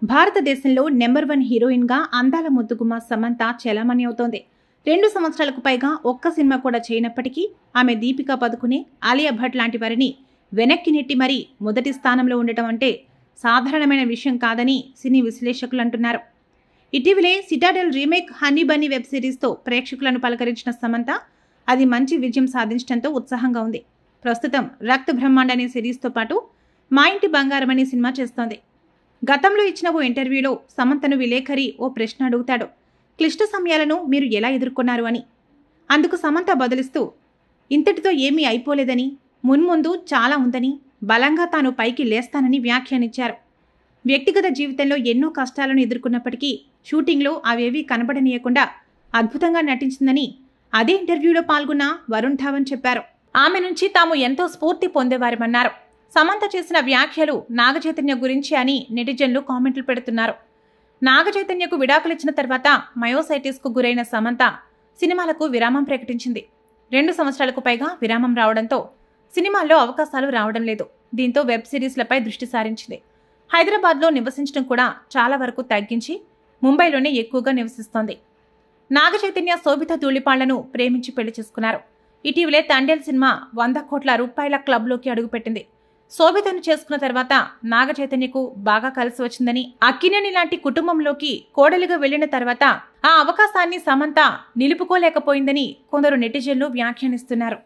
భారతదేశంలో number 1 heroine గా అందాల ముద్దుగుమ్మ సమంత చలామణి అవుతోంది. 2 సంవత్సరాలకు పైగా ఒక్క సినిమా కూడా చేయనప్పటికీ ఆమె దీపికా పదుకునే, ఆలియా భట్ లాంటి వారిని వెనక్కి నెట్టి మరీ మొదటి స్థానంలో ఉండటం అంటే సాధారణమైన విషయం కాదని సినీ విశ్లేషకులు అంటున్నారు. ఇటీవలే Citadel remake Honey Bunny web సిరీస్తో ప్రేక్షకులను పలకరించిన సమంత అది మంచి విజయం సాధించడంతో ఉత్సాహంగా ఉంది. ప్రస్తుతం రక్త బ్రహ్మాండ అనే సిరీస్తో పాటు మా ఇంటి బంగారం అనే సినిమా చేస్తోంది. గతంలో ఇచ్చిన ఓ ఇంటర్వ్యూలో సమంతను విలేకరి ఓ ప్రశ్న అడుగుతాడు. క్లిష్ట సమయాలను మీరు ఎలా ఎదుర్కొన్నారు అని. అందుకు సమంత బదులిస్తూ, ఇంతటితో ఏమీ అయిపోలేదని, మున్ముందు చాలా ఉందని, బలంగా తాను పైకి లేస్తానని వ్యాఖ్యానించారు. వ్యక్తిగత జీవితంలో ఎన్నో కష్టాలను ఎదుర్కొన్నప్పటికీ షూటింగ్లో అవేవీ కనబడనీయకుండా అద్భుతంగా నటించిందని అదే ఇంటర్వ్యూలో పాల్గొన్న వరుణ్ ధావన్ చెప్పారు. ఆమె నుంచి తాము ఎంతో స్ఫూర్తి పొందేవారమన్నారు. సమంత చేసిన వ్యాఖ్యలు నాగచైతన్య గురించి అని నెటిజన్లు కామెంట్లు పెడుతున్నారు. నాగచైతన్యకు విడాకులిచ్చిన తర్వాత మయోసైటిస్కు గురైన సమంత సినిమాలకు విరామం ప్రకటించింది. 2 సంవత్సరాలకు పైగా విరామం రావడంతో సినిమాల్లో అవకాశాలు రావడం లేదు. దీంతో వెబ్ సిరీస్లపై దృష్టి సారించింది. హైదరాబాద్లో నివసించడం కూడా చాలా వరకు తగ్గించి ముంబైలోనే ఎక్కువగా నివసిస్తోంది. నాగచైతన్య శోభిత ధూళిపాళ్లను ప్రేమించి పెళ్లి చేసుకున్నారు. ఇటీవలే తండేల్ సినిమా 100 కోట్ల రూపాయల క్లబ్లోకి అడుగుపెట్టింది. శోభితను చేసుకున్న తర్వాత నాగచైతన్యకు బాగా కలిసి వచ్చిందని, అక్కినేని లాంటి కుటుంబంలోకి కోడలిగా వెళ్లిన తర్వాత ఆ అవకాశాన్ని సమంత నిలుపుకోలేకపోయిందని కొందరు నెటిజన్లు వ్యాఖ్యానిస్తున్నారు.